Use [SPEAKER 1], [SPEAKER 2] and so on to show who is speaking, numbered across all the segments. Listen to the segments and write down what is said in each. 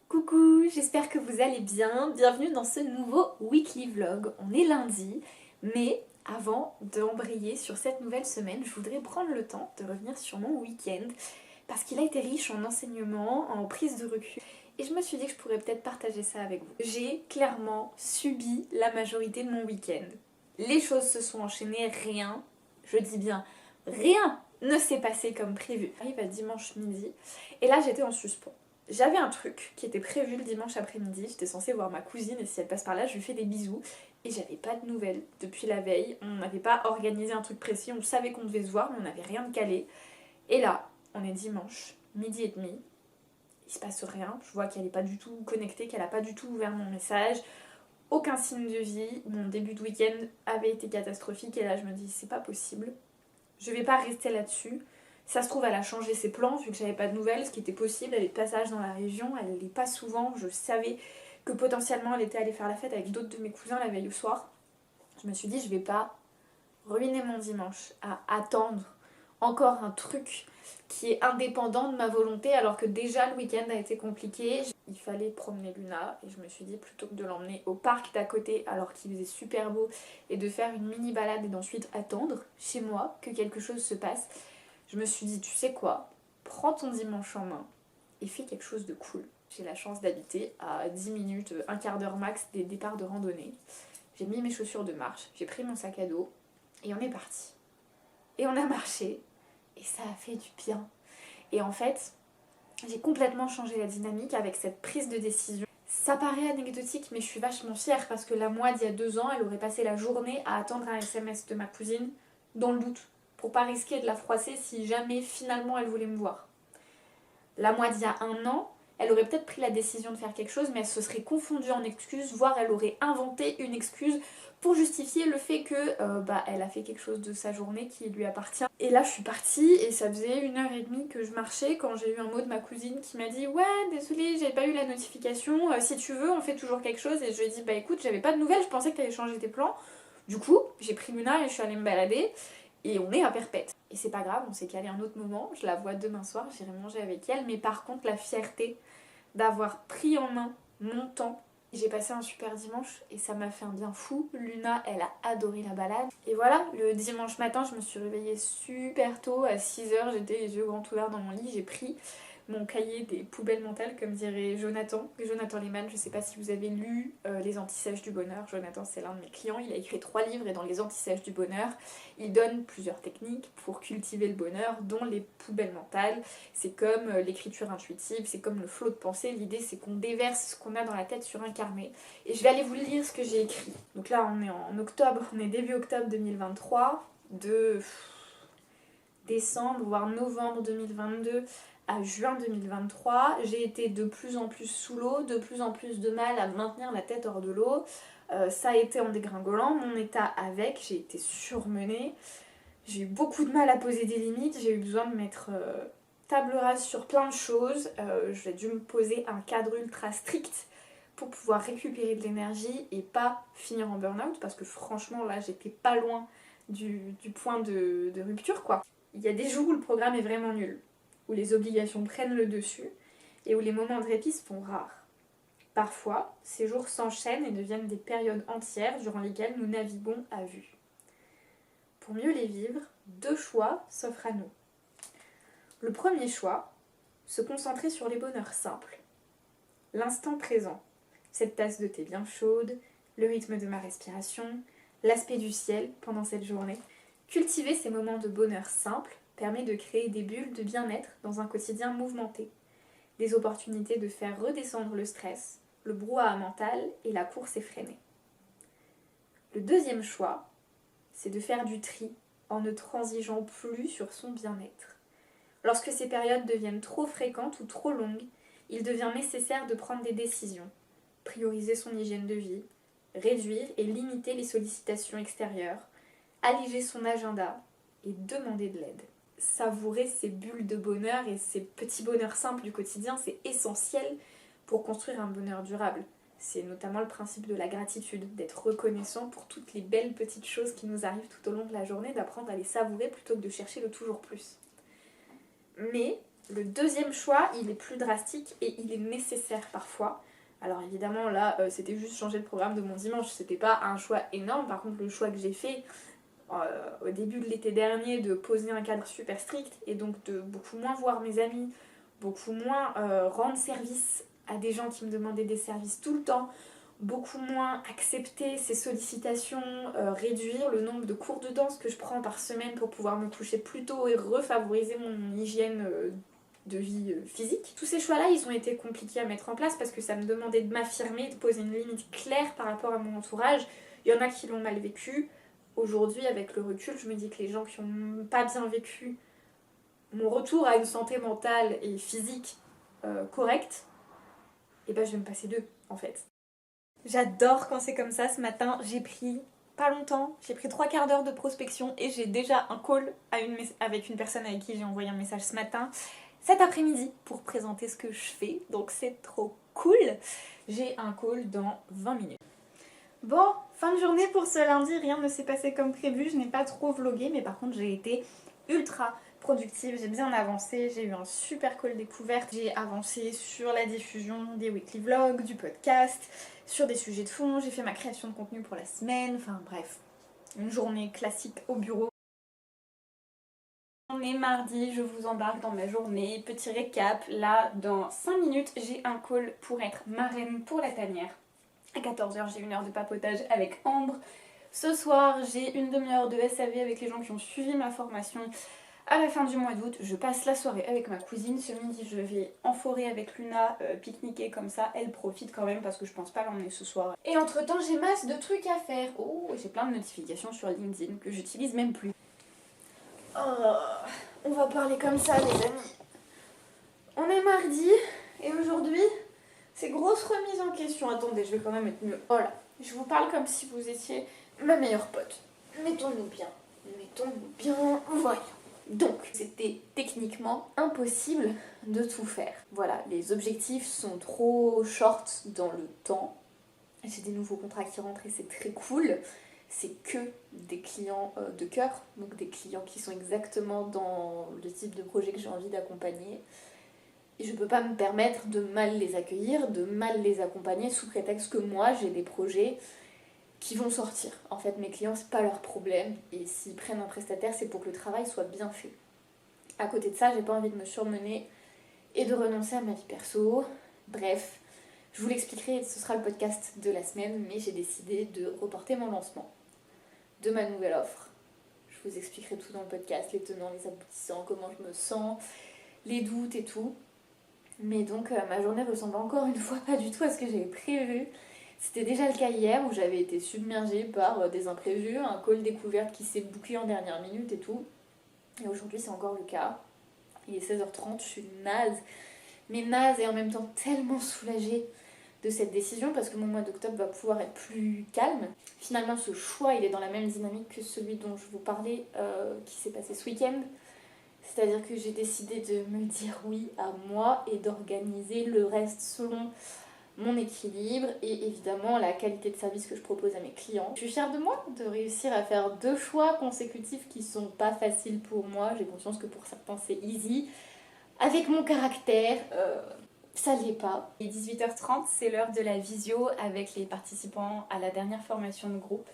[SPEAKER 1] Coucou, j'espère que vous allez bien. Bienvenue dans ce nouveau weekly vlog. On est lundi, mais avant d'embrayer sur cette nouvelle semaine, je voudrais prendre le temps de revenir sur mon week-end parce qu'il a été riche en enseignements, en prise de recul. Et je me suis dit que je pourrais peut-être partager ça avec vous. J'ai clairement subi la majorité de mon week-end. Les choses se sont enchaînées, rien, je dis bien rien, ne s'est passé comme prévu. J'arrive à dimanche midi et là j'étais en suspens. J'avais un truc qui était prévu le dimanche après-midi, j'étais censée voir ma cousine et si elle passe par là je lui fais des bisous. Et j'avais pas de nouvelles depuis la veille, on n'avait pas organisé un truc précis, on savait qu'on devait se voir mais on n'avait rien de calé. Et là, on est dimanche, midi et demi, il se passe rien, je vois qu'elle n'est pas du tout connectée, qu'elle n'a pas du tout ouvert mon message, aucun signe de vie, mon début de week-end avait été catastrophique et là je me dis c'est pas possible, je vais pas rester là-dessus. Ça se trouve, elle a changé ses plans vu que j'avais pas de nouvelles, ce qui était possible. Elle est de passage dans la région, elle n'est pas souvent. Je savais que potentiellement elle était allée faire la fête avec d'autres de mes cousins la veille au soir. Je me suis dit, je vais pas ruiner mon dimanche à attendre encore un truc qui est indépendant de ma volonté alors que déjà le week-end a été compliqué. Il fallait promener Luna et je me suis dit plutôt que de l'emmener au parc d'à côté alors qu'il faisait super beau et de faire une mini balade et d'ensuite attendre chez moi que quelque chose se passe, je me suis dit tu sais quoi, prends ton dimanche en main et fais quelque chose de cool. J'ai la chance d'habiter à 10 minutes, un quart d'heure max des départs de randonnée. J'ai mis mes chaussures de marche, j'ai pris mon sac à dos et on est parti. Et on a marché et ça a fait du bien. Et en fait, j'ai complètement changé la dynamique avec cette prise de décision. Ça paraît anecdotique, mais je suis vachement fière parce que la moi d'il y a 2 ans, elle aurait passé la journée à attendre un SMS de ma cousine dans le doute, pour pas risquer de la froisser si jamais finalement elle voulait me voir. La moi d'il y a 1 an, elle aurait peut-être pris la décision de faire quelque chose, mais elle se serait confondue en excuses, voire elle aurait inventé une excuse pour justifier le fait que elle a fait quelque chose de sa journée qui lui appartient. Et là je suis partie et ça faisait 1h30 que je marchais quand j'ai eu un mot de ma cousine qui m'a dit ouais désolée j'ai pas eu la notification, si tu veux on fait toujours quelque chose. Et je lui ai dit bah écoute j'avais pas de nouvelles, je pensais que t'avais changé tes plans. Du coup j'ai pris Luna et je suis allée me balader et on est à Perpète. Et c'est pas grave, on s'est calé un autre moment, je la vois demain soir, j'irai manger avec elle. Mais par contre la fierté d'avoir pris en main mon temps. J'ai passé un super dimanche et ça m'a fait un bien fou. Luna, elle a adoré la balade. Et voilà, le dimanche matin, je me suis réveillée super tôt, à 6h, j'étais les yeux grands ouverts dans mon lit. J'ai pris mon cahier des poubelles mentales, comme dirait Jonathan Lehmann. Je sais pas si vous avez lu Les Antisèches du Bonheur. Jonathan, c'est l'un de mes clients. Il a écrit 3 livres et dans Les Antisèches du Bonheur, il donne plusieurs techniques pour cultiver le bonheur, dont les poubelles mentales. C'est comme l'écriture intuitive, c'est comme le flot de pensée. L'idée, c'est qu'on déverse ce qu'on a dans la tête sur un carnet. Et je vais aller vous lire ce que j'ai écrit. Donc là, on est en octobre, on est début octobre 2023, de décembre, voire novembre 2022 à juin 2023, j'ai été de plus en plus sous l'eau, de plus en plus de mal à maintenir la tête hors de l'eau. Ça a été en dégringolant, mon état avec, j'ai été surmenée. J'ai eu beaucoup de mal à poser des limites, j'ai eu besoin de mettre table rase sur plein de choses. J'ai dû me poser un cadre ultra strict pour pouvoir récupérer de l'énergie et pas finir en burn-out parce que franchement là j'étais pas loin du point de rupture quoi. Il y a des jours où le programme est vraiment nul, où les obligations prennent le dessus et où les moments de répit se font rares. Parfois, ces jours s'enchaînent et deviennent des périodes entières durant lesquelles nous naviguons à vue. pour mieux les vivre, 2 choix s'offrent à nous. Le premier choix, se concentrer sur les bonheurs simples. L'instant présent, cette tasse de thé bien chaude, le rythme de ma respiration, l'aspect du ciel pendant cette journée. Cultiver ces moments de bonheur simple permet de créer des bulles de bien-être dans un quotidien mouvementé. Des opportunités de faire redescendre le stress, le brouhaha mental et la course effrénée. Le deuxième choix, c'est de faire du tri en ne transigeant plus sur son bien-être. Lorsque ces périodes deviennent trop fréquentes ou trop longues, il devient nécessaire de prendre des décisions, prioriser son hygiène de vie, réduire et limiter les sollicitations extérieures, alléger son agenda et demander de l'aide. Savourer ces bulles de bonheur et ces petits bonheurs simples du quotidien, c'est essentiel pour construire un bonheur durable. C'est notamment le principe de la gratitude, d'être reconnaissant pour toutes les belles petites choses qui nous arrivent tout au long de la journée, d'apprendre à les savourer plutôt que de chercher le toujours plus. Mais le deuxième choix, il est plus drastique et il est nécessaire parfois. Alors évidemment là, c'était juste changer le programme de mon dimanche, c'était pas un choix énorme. Par contre, le choix que j'ai fait au début de l'été dernier, de poser un cadre super strict et donc de beaucoup moins voir mes amis, beaucoup moins rendre service à des gens qui me demandaient des services tout le temps, beaucoup moins accepter ces sollicitations, réduire le nombre de cours de danse que je prends par semaine pour pouvoir me coucher plus tôt et refavoriser mon hygiène de vie physique. Tous ces choix-là, ils ont été compliqués à mettre en place parce que ça me demandait de m'affirmer, de poser une limite claire par rapport à mon entourage. Il y en a qui l'ont mal vécu. Aujourd'hui, avec le recul, je me dis que les gens qui n'ont pas bien vécu mon retour à une santé mentale et physique correcte, et ben je vais me passer d'eux en fait. J'adore quand c'est comme ça. Ce matin, j'ai pris pas longtemps, j'ai pris 3/4 d'heure de prospection et j'ai déjà un call avec une personne avec qui j'ai envoyé un message ce matin, cet après-midi, pour présenter ce que je fais. Donc c'est trop cool. J'ai un call dans 20 minutes. Bon, fin de journée pour ce lundi, rien ne s'est passé comme prévu, je n'ai pas trop vlogué, mais par contre j'ai été ultra productive, j'ai bien avancé, j'ai eu un super call découverte, j'ai avancé sur la diffusion des weekly vlogs, du podcast, sur des sujets de fond, j'ai fait ma création de contenu pour la semaine, enfin bref, une journée classique au bureau. On est mardi, je vous embarque dans ma journée, petit récap, là dans 5 minutes j'ai un call pour être marraine pour la tanière. À 14h, j'ai 1 heure de papotage avec Ambre. Ce soir, j'ai une demi-heure de SAV avec les gens qui ont suivi ma formation. À la fin du mois d'août, je passe la soirée avec ma cousine. Ce midi, je vais en forêt avec Luna, pique-niquer comme ça. Elle profite quand même parce que je pense pas l'emmener ce soir. Et entre-temps, j'ai masse de trucs à faire. Oh, j'ai plein de notifications sur LinkedIn que j'utilise même plus. Oh, on va parler comme ça, les amis. On est mardi et aujourd'hui... c'est grosse remise en question. Attendez, je vais quand même être mieux. Voilà, je vous parle comme si vous étiez ma meilleure pote. Mettons-nous bien. Mettons-nous bien. Voyons. Donc, c'était techniquement impossible de tout faire. Voilà, les objectifs sont trop short dans le temps. J'ai des nouveaux contrats qui rentrent et c'est très cool. C'est que des clients de cœur, donc des clients qui sont exactement dans le type de projet que j'ai envie d'accompagner. Et je peux pas me permettre de mal les accueillir, de mal les accompagner sous prétexte que moi j'ai des projets qui vont sortir. En fait, mes clients, c'est pas leur problème. Et s'ils prennent un prestataire, c'est pour que le travail soit bien fait. À côté de ça, j'ai pas envie de me surmener et de renoncer à ma vie perso. Bref, je vous l'expliquerai, ce sera le podcast de la semaine, mais j'ai décidé de reporter mon lancement de ma nouvelle offre. Je vous expliquerai tout dans le podcast, les tenants, les aboutissants, comment je me sens, les doutes et tout. Mais donc ma journée ressemble encore une fois pas du tout à ce que j'avais prévu. C'était déjà le cas hier où j'avais été submergée par des imprévus, un call découverte qui s'est bouclé en dernière minute et tout. Et aujourd'hui c'est encore le cas. Il est 16h30, je suis naze. Mais naze et en même temps tellement soulagée de cette décision parce que mon mois d'octobre va pouvoir être plus calme. Finalement ce choix il est dans la même dynamique que celui dont je vous parlais qui s'est passé ce week-end. C'est-à-dire que j'ai décidé de me dire oui à moi et d'organiser le reste selon mon équilibre et évidemment la qualité de service que je propose à mes clients. Je suis fière de moi de réussir à faire 2 choix consécutifs qui sont pas faciles pour moi. J'ai conscience que pour certains c'est easy. Avec mon caractère, ça l'est pas. Et 18h30, c'est l'heure de la visio avec les participants à la dernière formation de groupe.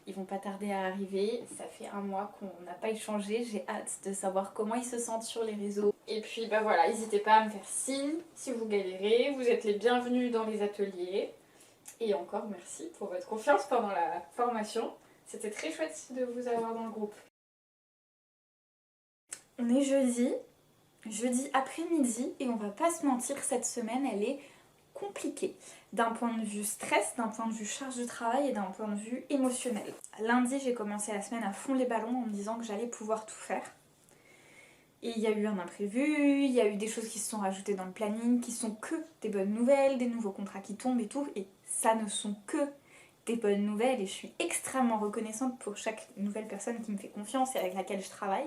[SPEAKER 1] Ils vont pas tarder à arriver, ça fait un mois qu'on n'a pas échangé, j'ai hâte de savoir comment ils se sentent sur les réseaux. Et puis bah voilà, n'hésitez pas à me faire signe si vous galérez, vous êtes les bienvenus dans les ateliers. Et encore merci pour votre confiance pendant la formation, c'était très chouette de vous avoir dans le groupe. On est jeudi après-midi et on va pas se mentir, cette semaine elle est compliquée d'un point de vue stress, d'un point de vue charge de travail et d'un point de vue émotionnel. Lundi j'ai commencé la semaine à fond les ballons en me disant que j'allais pouvoir tout faire. Et il y a eu un imprévu, il y a eu des choses qui se sont rajoutées dans le planning, qui sont que des bonnes nouvelles, des nouveaux contrats qui tombent et tout, et ça ne sont que des bonnes nouvelles et je suis extrêmement reconnaissante pour chaque nouvelle personne qui me fait confiance et avec laquelle je travaille.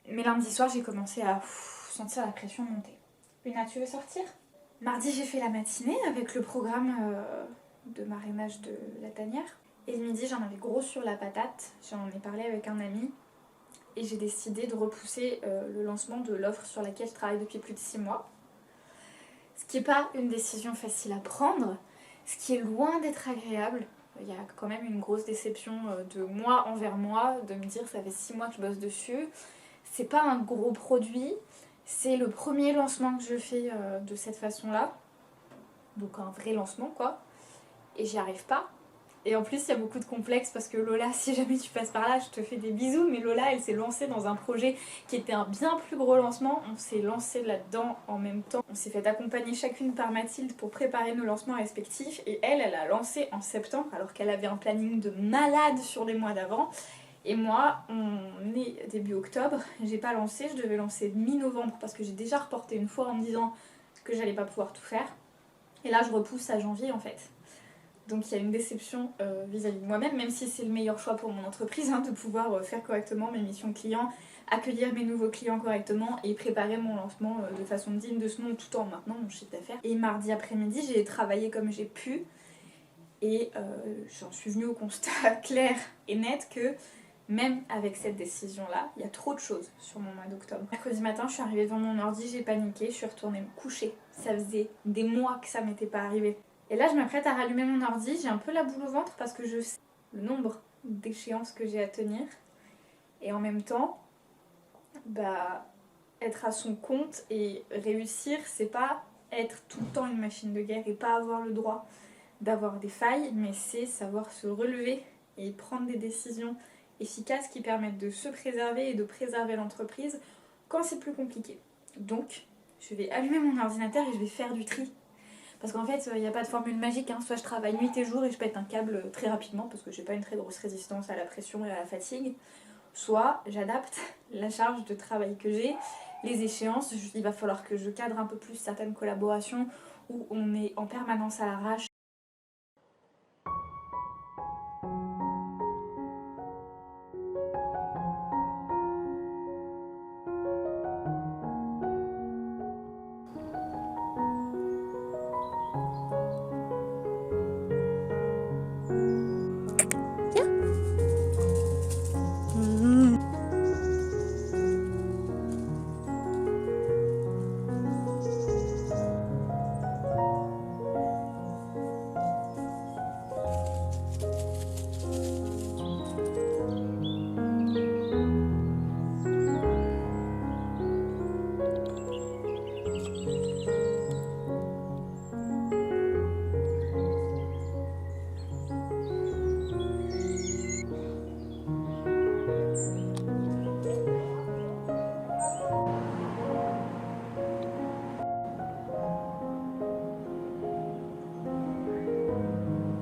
[SPEAKER 1] Mais lundi soir j'ai commencé à sentir la pression monter. Luna, tu veux sortir ? Mardi j'ai fait la matinée avec le programme de marrainage de la tanière. Et le midi j'en avais gros sur la patate, j'en ai parlé avec un ami. Et j'ai décidé de repousser le lancement de l'offre sur laquelle je travaille depuis plus de 6 mois. Ce qui n'est pas une décision facile à prendre, ce qui est loin d'être agréable. Il y a quand même une grosse déception de moi envers moi, de me dire ça fait 6 mois que je bosse dessus. C'est pas un gros produit, c'est le premier lancement que je fais de cette façon-là. Donc un vrai lancement quoi. Et j'y arrive pas. Et en plus, il y a beaucoup de complexes parce que Lola, si jamais tu passes par là, je te fais des bisous. Mais Lola, elle s'est lancée dans un projet qui était un bien plus gros lancement. On s'est lancé là-dedans en même temps. On s'est fait accompagner chacune par Mathilde pour préparer nos lancements respectifs. Et elle a lancé en septembre alors qu'elle avait un planning de malade sur les mois d'avant. Et moi, on est début octobre. J'ai pas lancé, je devais lancer mi-novembre parce que j'ai déjà reporté une fois en me disant que j'allais pas pouvoir tout faire. Et là, je repousse à janvier en fait. Donc il y a une déception vis-à-vis de moi-même, même si c'est le meilleur choix pour mon entreprise, de pouvoir faire correctement mes missions clients, accueillir mes nouveaux clients correctement et préparer mon lancement de façon digne de ce nom tout en maintenant mon chiffre d'affaires. Et mardi après-midi, j'ai travaillé comme j'ai pu et j'en suis venue au constat clair et net que même avec cette décision-là, il y a trop de choses sur mon mois d'octobre. Mercredi matin, je suis arrivée devant mon ordi, j'ai paniqué, je suis retournée me coucher. Ça faisait des mois que ça m'était pas arrivé. Et là, je m'apprête à rallumer mon ordi, j'ai un peu la boule au ventre parce que je sais le nombre d'échéances que j'ai à tenir. Et en même temps, être à son compte et réussir, c'est pas être tout le temps une machine de guerre et pas avoir le droit d'avoir des failles, mais c'est savoir se relever et prendre des décisions efficaces qui permettent de se préserver et de préserver l'entreprise quand c'est plus compliqué. Donc, je vais allumer mon ordinateur et je vais faire du tri. Parce qu'en fait, il n'y a pas de formule magique, soit je travaille nuit et jour et je pète un câble très rapidement parce que j'ai pas une très grosse résistance à la pression et à la fatigue, soit j'adapte la charge de travail que j'ai, les échéances, il va falloir que je cadre un peu plus certaines collaborations où on est en permanence à l'arrache